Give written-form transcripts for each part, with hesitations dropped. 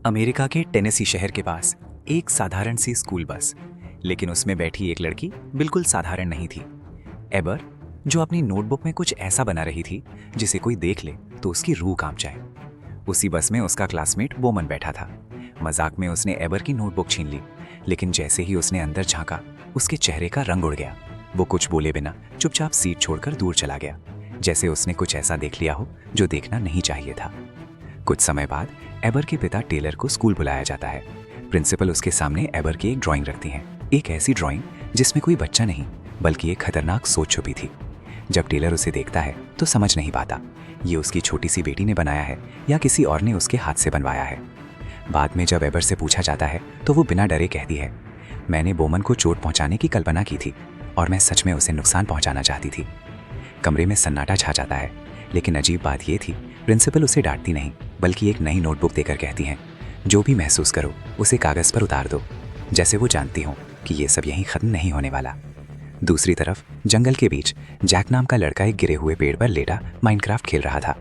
America के Tennessee शहर के पास एक साधारण सी स्कूल बस, लेकिन उसमें बैठी एक लड़की बिल्कुल साधारण नहीं थी। एबर, जो अपनी नोटबुक में कुछ ऐसा बना रही थी जिसे कोई देख ले तो उसकी रूह कांप जाए। उसी बस में उसका क्लासमेट बोमन बैठा था। मजाक में उसने एबर की नोटबुक छीन ली, लेकिन जैसे ही उसने अंदर झांका उसके चेहरे का रंग उड़ गया। वो कुछ बोले बिना चुपचाप सीट छोड़कर दूर चला गया, जैसे उसने कुछ ऐसा देख लिया हो जो देखना नहीं चाहिए था। कुछ समय बाद एबर के पिता टेलर को स्कूल बुलाया जाता है। प्रिंसिपल उसके सामने एबर की एक ड्राइंग रखती हैं, एक ऐसी ड्राइंग जिसमें कोई बच्चा नहीं बल्कि एक खतरनाक सोच छुपी थी। जब टेलर उसे देखता है तो समझ नहीं पाता ये उसकी छोटी सी बेटी ने बनाया है या किसी और ने उसके हाथ से बनवाया है। बाद में जब एबर से पूछा जाता है तो वो बिना डरे कहती है, मैंने बोमन को चोट पहुंचाने की कल्पना की थी और मैं सच में उसे नुकसान पहुंचाना चाहती थी। कमरे में सन्नाटा छा जाता है, लेकिन अजीब बात ये थी, प्रिंसिपल उसे डांटती नहीं बल्कि एक नई नोटबुक देकर कहती हैं, जो भी महसूस करो उसे कागज़ पर उतार दो, जैसे वो जानती हों कि ये सब यहीं ख़त्म नहीं होने वाला। दूसरी तरफ जंगल के बीच जैक नाम का लड़का एक गिरे हुए पेड़ पर लेटा माइनक्राफ्ट खेल रहा था।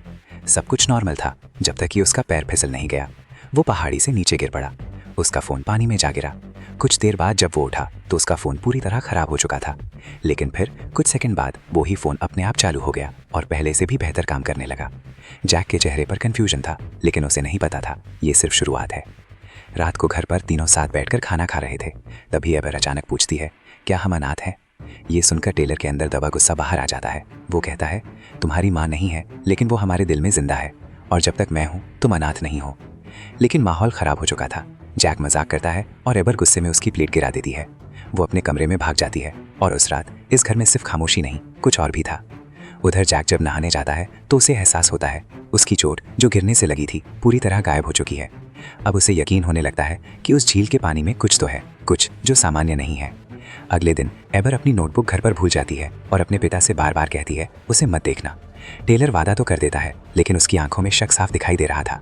सब कुछ नॉर्मल था जब तक कि उसका पैर फिसल नहीं गया। वो पहाड़ी से नीचे गिर पड़ा। उसका फ़ोन पानी में जा गिरा। कुछ देर बाद जब वो उठा तो उसका फ़ोन पूरी तरह ख़राब हो चुका था, लेकिन फिर कुछ सेकंड बाद वो ही फ़ोन अपने आप चालू हो गया और पहले से भी बेहतर काम करने लगा। जैक के चेहरे पर कन्फ्यूजन था, लेकिन उसे नहीं पता था ये सिर्फ शुरुआत है। रात को घर पर तीनों साथ बैठकर खाना खा रहे थे। तभी एबर अचानक पूछती है, क्या हम अनाथ हैं? ये सुनकर टेलर के अंदर दबा गुस्सा बाहर आ जाता है। वो कहता है, तुम्हारी माँ नहीं है, लेकिन वो हमारे दिल में जिंदा है, और जब तक मैं हूँ तुम अनाथ नहीं हो। लेकिन माहौल ख़राब हो चुका था। जैक मजाक करता है और एबर गुस्से में उसकी प्लेट गिरा देती है। वो अपने कमरे में भाग जाती है और उस रात इस घर में सिर्फ खामोशी नहीं, कुछ और भी था। उधर जैक जब नहाने जाता है तो उसे एहसास होता है उसकी चोट जो गिरने से लगी थी पूरी तरह गायब हो चुकी है। अब उसे यकीन होने लगता है कि उस झील के पानी में कुछ तो है, कुछ जो सामान्य नहीं है। अगले दिन एबर अपनी नोटबुक घर पर भूल जाती है और अपने पिता से बार बार कहती है, उसे मत देखना। टेलर वादा तो कर देता है, लेकिन उसकी आंखों में शक साफ दिखाई दे रहा था।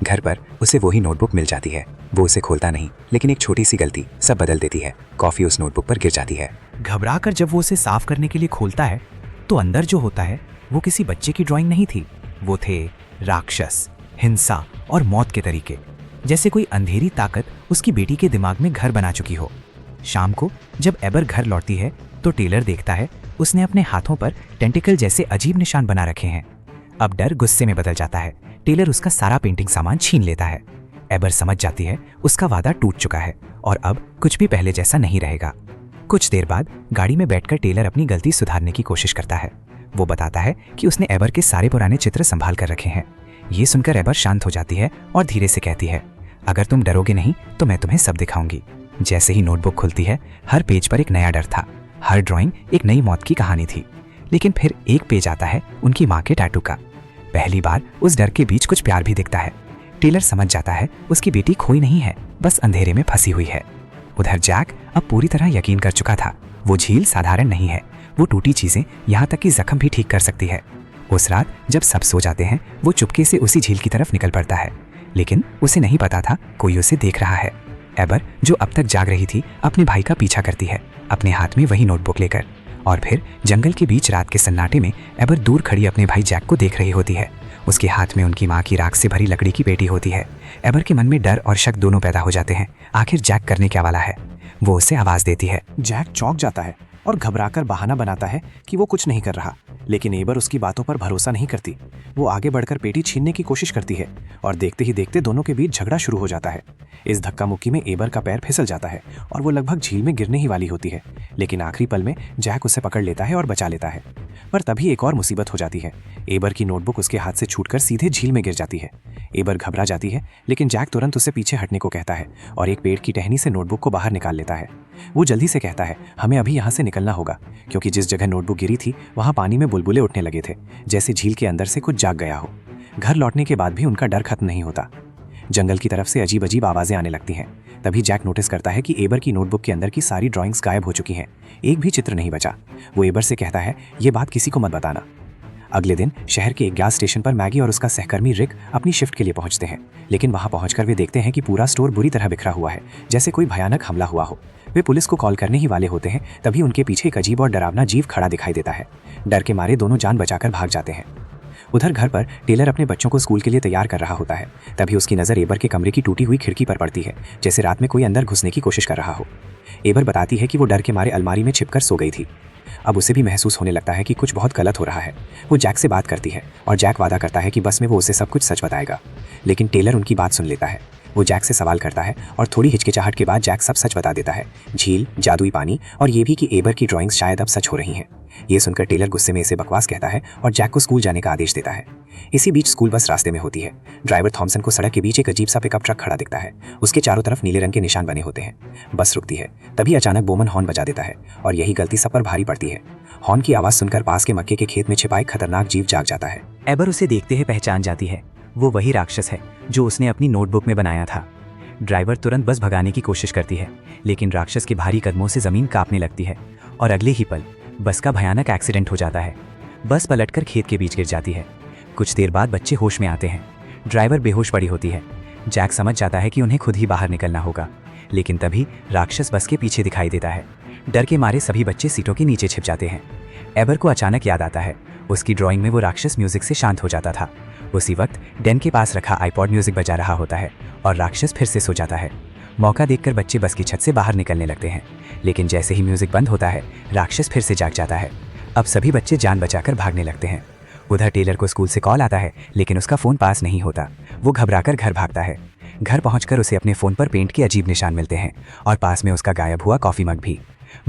घर पर उसे वही नोटबुक मिल जाती है। वो उसे खोलता नहीं, लेकिन एक छोटी सी गलती सब बदल देती है। कॉफी उस नोटबुक पर गिर जाती है। घबराकर जब वो उसे साफ करने के लिए खोलता है तो अंदर जो होता है वो किसी बच्चे की ड्राइंग नहीं थी। वो थे राक्षस, हिंसा और मौत के तरीके, जैसे कोई अंधेरी ताकत उसकी बेटी के दिमाग में घर बना चुकी हो। शाम को जब एबर घर लौटती है तो टेलर देखता है उसने अपने हाथों पर टेंटिकल जैसे अजीब निशान बना रखे हैं। अब डर गुस्से में बदल जाता है। टेलर उसका सारा पेंटिंग सामान छीन लेता है। एबर समझ जाती है उसका वादा टूट चुका है और अब कुछ भी पहले जैसा नहीं रहेगा। कुछ देर बाद गाड़ी में बैठकर टेलर अपनी गलती सुधारने की कोशिश करता है। वो बताता है कि उसने एबर के सारे पुराने चित्र संभाल कर रखे हैं। ये सुनकर एबर शांत हो जाती है और धीरे से कहती है, अगर तुम डरोगे नहीं तो मैं तुम्हें सब दिखाऊंगी। जैसे ही नोटबुक खुलती है, हर पेज पर एक नया डर था। हर ड्राइंग एक नई मौत की कहानी थी। लेकिन फिर एक पेज आता है उनकी माँ के टैटू का। पहली बार उस डर के बीच कुछ प्यार भी दिखता है। टेलर समझ जाता है उसकी बेटी खोई नहीं है, बस अंधेरे में फंसी हुई है। उधर जैक अब पूरी तरह यकीन कर चुका था, वो झील साधारण नहीं है। वो टूटी चीजें, यहाँ तक कि जख्म भी ठीक कर सकती है। उस रात जब सब सो जाते हैं, वो चुपके से उसी झील की तरफ निकल पड़ता है, लेकिन उसे नहीं पता था कोई उसे देख रहा है। एबर, जो अब तक जाग रही थी, अपने भाई का पीछा करती है, अपने हाथ में वही नोटबुक लेकर। और फिर जंगल के बीच रात के सन्नाटे में एबर दूर खड़ी अपने भाई जैक को देख रही होती है। उसके हाथ में उनकी माँ की राख से भरी लकड़ी की पेटी होती है। एबर के मन में डर और शक दोनों पैदा हो जाते हैं। आखिर जैक करने क्या वाला है? वो उसे आवाज़ देती है। जैक चौंक जाता है और घबराकर बहाना बनाता है कि वो कुछ नहीं कर रहा, लेकिन एबर उसकी बातों पर भरोसा नहीं करती। वो आगे बढ़कर पेटी छीनने की कोशिश करती है और देखते ही देखते दोनों के बीच झगड़ा शुरू हो जाता है। इस धक्का मुक्की में एबर का पैर फिसल जाता है और वो लगभग झील में गिरने ही वाली होती है, लेकिन आखिरी पल में जैक उसे पकड़ लेता है और बचा लेता है। पर तभी एक और मुसीबत हो जाती है। एबर की नोटबुक उसके हाथ से छूटकर सीधे झील में गिर जाती है। एबर घबरा जाती है, लेकिन जैक तुरंत उसे पीछे हटने को कहता है और एक पेड़ की टहनी से नोटबुक को बाहर निकाल लेता है। वो जल्दी से कहता है, हमें अभी यहाँ से निकलना होगा, क्योंकि जिस जगह नोटबुक गिरी थी वहाँ पानी में बुलबुले उठने लगे थे, जैसे झील के अंदर से कुछ जाग गया हो। घर लौटने के बाद भी उनका डर खत्म नहीं होता। जंगल की तरफ से अजीब अजीब आवाजें आने लगती हैं। तभी जैक नोटिस करता है कि एबर की नोटबुक के अंदर की सारी ड्राइंग्स गायब हो चुकी हैं। एक भी चित्र नहीं बचा। वो एबर से कहता है, ये बात किसी को मत बताना। अगले दिन शहर के एक गैस स्टेशन पर मैगी और उसका सहकर्मी रिक अपनी शिफ्ट के लिए पहुंचते हैं, लेकिन वहां पहुंचकर वे देखते हैं कि पूरा स्टोर बुरी तरह बिखरा हुआ है, जैसे कोई भयानक हमला हुआ हो। वे पुलिस को कॉल करने ही वाले होते हैं, तभी उनके पीछे एक अजीब और डरावना जीव खड़ा दिखाई देता है। डर के मारे दोनों जान बचाकर भाग जाते हैं। उधर घर पर टेलर अपने बच्चों को स्कूल के लिए तैयार कर रहा होता है। तभी उसकी नज़र एबर के कमरे की टूटी हुई खिड़की पर पड़ती है, जैसे रात में कोई अंदर घुसने की कोशिश कर रहा हो। एबर बताती है कि वो डर के मारे अलमारी में छिपकर सो गई थी। अब उसे भी महसूस होने लगता है कि कुछ बहुत गलत हो रहा है। वो जैक से बात करती है और जैक वादा करता है कि बस में वो उसे सब कुछ सच बताएगा। लेकिन टेलर उनकी बात सुन लेता है। वो जैक से सवाल करता है और थोड़ी हिचकिचाहट के बाद जैक सब सच बता देता है, झील, जादुई पानी और ये भी कि एबर की ड्राइंग्स शायद अब सच हो रही हैं। ये सुनकर टेलर गुस्से में इसे बकवास कहता है और जैक को स्कूल जाने का आदेश देता है। इसी बीच स्कूल बस रास्ते में होती है। ड्राइवर थॉमसन को सड़क के बीच एक अजीब सा पिकअप ट्रक खड़ा दिखता है। उसके चारों तरफ नीले रंग के निशान बने होते हैं। बस रुकती है। तभी अचानक बोमन हॉर्न बजा देता है और यही गलती सब पर भारी पड़ती है। हॉर्न की आवाज़ सुनकर पास के मक्के के खेत में छिपा एक खतरनाक जीव जाग जाता है। एबर उसे देखते ही पहचान जाती है। वो वही राक्षस है जो उसने अपनी नोटबुक में बनाया था। ड्राइवर तुरंत बस भगाने की कोशिश करती है, लेकिन राक्षस के भारी कदमों से जमीन कांपने लगती है और अगले ही पल बस का भयानक एक्सीडेंट हो जाता है। बस पलटकर खेत के बीच गिर जाती है। कुछ देर बाद बच्चे होश में आते हैं। ड्राइवर बेहोश पड़ी होती है। जैक समझ जाता है कि उन्हें खुद ही बाहर निकलना होगा, लेकिन तभी राक्षस बस के पीछे दिखाई देता है। डर के मारे सभी बच्चे सीटों के नीचे छिप जाते हैं। एबर को अचानक याद आता है, उसकी ड्राइंग में वो राक्षस म्यूजिक से शांत हो जाता था। उसी वक्त डैन के पास रखा आईपॉड म्यूजिक बजा रहा होता है और राक्षस फिर से सो जाता है। मौका देखकर बच्चे बस की छत से बाहर निकलने लगते हैं, लेकिन जैसे ही म्यूजिक बंद होता है राक्षस फिर से जाग जाता है। अब सभी बच्चे जान बचाकर भागने लगते हैं। उधर टेलर को स्कूल से कॉल आता है, लेकिन उसका फ़ोन पास नहीं होता। वो घबराकर घर भागता है। घर पहुंचकर उसे अपने फ़ोन पर पेंट के अजीब निशान मिलते हैं और पास में उसका गायब हुआ कॉफ़ी मग भी।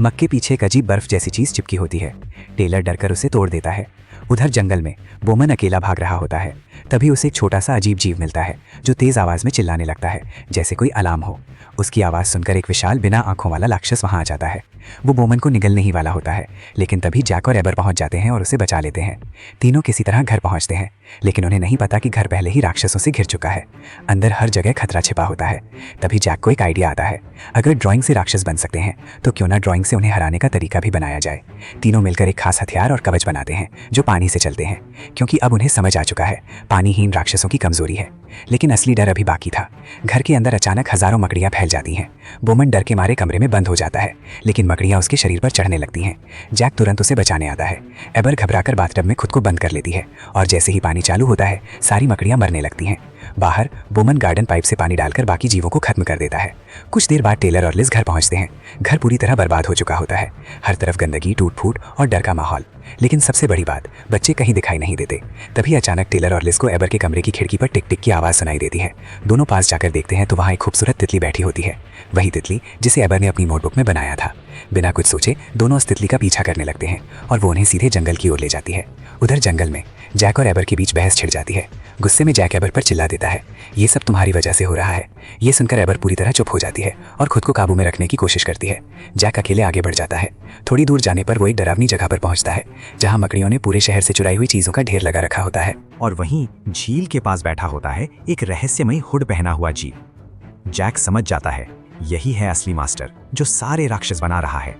मग के पीछे एक अजीब बर्फ जैसी चीज़ चिपकी होती है। टेलर डरकर उसे तोड़ देता है। उधर जंगल में बोमन अकेला भाग रहा होता है। तभी उसे एक छोटा सा अजीब जीव मिलता है जो तेज़ आवाज़ में चिल्लाने लगता है, जैसे कोई अलार्म हो। उसकी आवाज़ सुनकर एक विशाल बिना आंखों वाला राक्षस वहाँ आ जाता है। वो बोमन को निगलने ही वाला होता है, लेकिन तभी जैक और एबर पहुँच जाते हैं और उसे बचा लेते हैं। तीनों किसी तरह घर पहुँचते हैं, लेकिन उन्हें नहीं पता कि घर पहले ही राक्षसों से घिर चुका है। अंदर हर जगह खतरा छिपा होता है। तभी जैक को एक आइडिया आता है, अगर ड्राइंग से राक्षस बन सकते हैं तो क्यों ना ड्राइंग से उन्हें हराने का तरीका भी बनाया जाए। तीनों मिलकर एक खास हथियार और कवच बनाते हैं जो पानी से चलते हैं, क्योंकि अब उन्हें समझ आ चुका है पानीहीन राक्षसों की कमजोरी है। लेकिन असली डर अभी बाकी था। घर के अंदर अचानक हजारों मकड़ियां फैल जाती हैं। बोमन डर के मारे कमरे में बंद हो जाता है, लेकिन मकड़ियां उसके शरीर पर चढ़ने लगती हैं। जैक तुरंत उसे बचाने आता है। एबर घबराकर बाथटब में खुद को बंद कर लेती है और जैसे ही पानी चालू होता है सारी मकड़ियां मरने लगती हैं। बाहर बोमन गार्डन पाइप से पानी डालकर बाकी जीवों को खत्म कर देता है। कुछ देर बाद टेलर और लिज घर पहुंचते हैं। घर पूरी तरह बर्बाद हो चुका होता है। हर तरफ गंदगी, टूट फूट और डर का माहौल। लेकिन सबसे बड़ी बात, बच्चे कहीं दिखाई नहीं देते। तभी अचानक टेलर और लिज को एबर के कमरे की खिड़की पर टिक टिक की आवाज़ सुनाई देती है। दोनों पास जाकर देखते हैं तो वहाँ एक खूबसूरत तितली बैठी होती है, वही तितली जिसे एबर ने अपनी नोटबुक में बनाया था। बिना कुछ सोचे दोनों उस तितली का पीछा करने लगते हैं और वो उन्हें सीधे जंगल की ओर ले जाती है। उधर जंगल में जैक और एबर के बीच बहस छिड़ जाती है। गुस्से में जैक एबर पर चिल्ला देता है, ये सब तुम्हारी वजह से हो रहा है। ये सुनकर एबर पूरी तरह चुप हो जाती है और खुद को काबू में रखने की कोशिश करती है। जैक अकेले आगे बढ़ जाता है। थोड़ी दूर जाने पर वो एक डरावनी जगह पर पहुंचता है, जहां मकड़ियों ने पूरे शहर से चुराई हुई चीजों का ढेर लगा रखा होता है। और वहीं झील के पास बैठा होता है एक रहस्यमयी हुड पहना हुआ जीव। जैक समझ जाता है यही है असली मास्टर जो सारे राक्षस बना रहा है।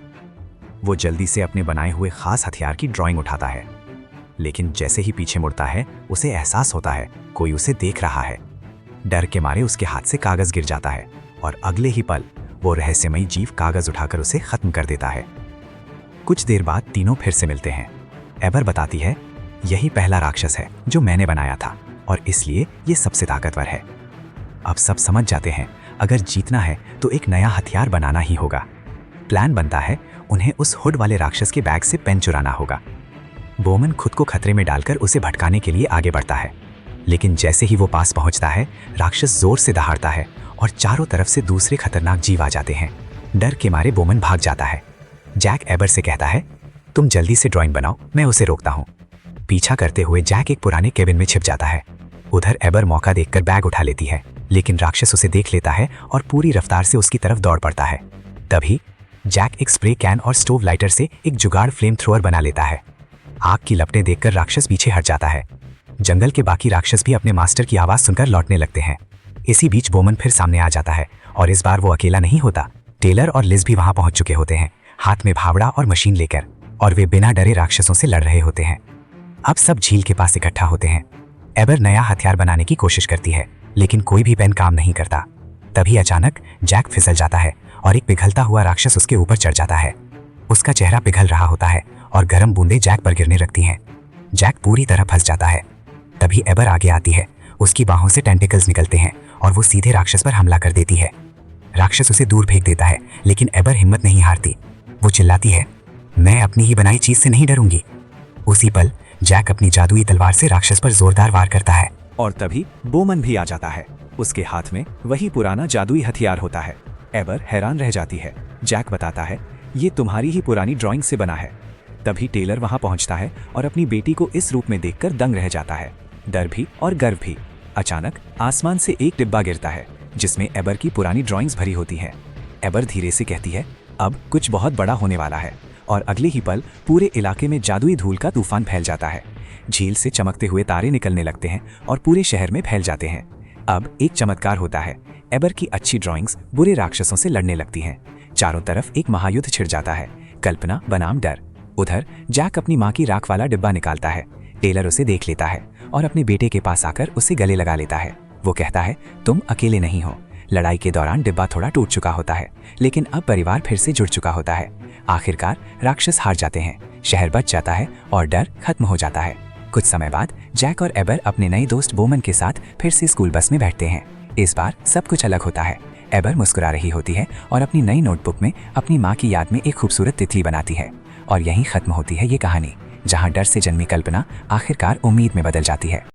वो जल्दी से अपने बनाए हुए खास हथियार की ड्राइंग उठाता है, लेकिन जैसे ही पीछे मुड़ता है उसे एहसास होता है कोई उसे देख रहा है। डर के मारे उसके हाथ से कागज गिर जाता है और अगले ही पल वो रहस्यमयी जीव कागज उठाकर उसे खत्म कर देता है। कुछ देर बाद तीनों फिर से मिलते हैं। एबर बताती है, यही पहला राक्षस है जो मैंने बनाया था और इसलिए ये सबसे ताकतवर है। अब सब समझ जाते हैं अगर जीतना है तो एक नया हथियार बनाना ही होगा। प्लान बनता है उन्हें उस हुड वाले राक्षस के बैग से पेन चुराना होगा। बोमन खुद को खतरे में डालकर उसे भटकाने के लिए आगे बढ़ता है, लेकिन जैसे ही वो पास पहुंचता है राक्षस जोर से दहाड़ता है और चारों तरफ से दूसरे खतरनाक जीव आ जाते हैं। डर के मारे बोमन भाग जाता है। जैक एबर से कहता है, तुम जल्दी से ड्राइंग बनाओ, मैं उसे रोकता हूँ। पीछा करते हुए जैक एक पुराने केबिन में छिप जाता है। उधर एबर मौका देखकर बैग उठा लेती है, लेकिन राक्षस उसे देख लेता है और पूरी रफ्तार से उसकी तरफ दौड़ पड़ता है। तभी जैक एक स्प्रे कैन और स्टोव लाइटर से एक जुगाड़ फ्लेम थ्रोअर बना लेता है। आग की लपटें देखकर राक्षस पीछे हट जाता है। जंगल के बाकी राक्षस भी अपने मास्टर की आवाज सुनकर लौटने लगते हैं। इसी बीच बोमन फिर सामने आ जाता है और इस बार वो अकेला नहीं होता। टेलर और लिज भी वहां पहुंच चुके होते हैं, हाथ में फावड़ा और मशीन लेकर, और वे बिना डरे राक्षसों से लड़ रहे होते हैं। अब सब झील के पास इकट्ठा होते हैं। एबर नया हथियार बनाने की कोशिश करती है, लेकिन कोई भी पेन काम नहीं करता। तभी अचानक जैक फिसल जाता है और एक पिघलता हुआ राक्षस उसके ऊपर चढ़ जाता है। उसका चेहरा पिघल रहा होता है और गर्म बूंदें जैक पर गिरने लगती हैं। जैक पूरी तरह फंस जाता है। तभी एबर आगे आती है। उसकी बाहों से टेंटिकल्स निकलते हैं और वो सीधे राक्षस पर हमला कर देती है। राक्षस उसे दूर फेंक देता है, लेकिन एबर हिम्मत नहीं हारती। वो चिल्लाती है, मैं अपनी ही बनाई चीज से नहीं डरूंगी। उसी पल जैक अपनी जादुई तलवार से राक्षस पर जोरदार वार करता है। और तभी बोमन भी आ जाता है। उसके हाथ में वही पुराना जादुई हथियार होता है। एबर हैरान रह जाती है। जैक बताता है, ये तुम्हारी ही पुरानी ड्राइंग से बना है। तभी टेलर वहां पहुंचता है और अपनी बेटी को इस रूप में देखकर दंग रह जाता है, डर भी और गर्व भी। अचानक आसमान से एक डिब्बा गिरता है जिसमें एबर की पुरानी ड्राइंग्स भरी होती हैं। एबर धीरे से कहती है, अब कुछ बहुत बड़ा होने वाला है। और अगले ही पल पूरे इलाके में जादुई धूल का तूफान फैल जाता है। झील से चमकते हुए तारे निकलने लगते हैं और पूरे शहर में फैल जाते हैं। अब एक चमत्कार होता है। एबर की अच्छी ड्राइंग्स बुरे राक्षसों से लड़ने लगती हैं। चारों तरफ एक महायुद्ध छिड़ जाता है, कल्पना बनाम डर। उधर जैक अपनी माँ की राख वाला डिब्बा निकालता है। टेलर उसे देख लेता है और अपने बेटे के पास आकर उसे गले लगा लेता है। वो कहता है, तुम अकेले नहीं हो। लड़ाई के दौरान डिब्बा थोड़ा टूट चुका होता है, लेकिन अब परिवार फिर से जुड़ चुका होता है। आखिरकार राक्षस हार जाते हैं, शहर बच जाता है और डर खत्म हो जाता है। कुछ समय बाद जैक और एबर अपने नए दोस्त बोमन के साथ फिर से स्कूल बस में बैठते हैं। इस बार सब कुछ अलग होता है। एबर मुस्कुरा रही होती है और अपनी नई नोटबुक में अपनी माँ की याद में एक खूबसूरत तितली बनाती है। और यहीं खत्म होती है ये कहानी, जहाँ डर से जन्मी कल्पना आखिरकार उम्मीद में बदल जाती है।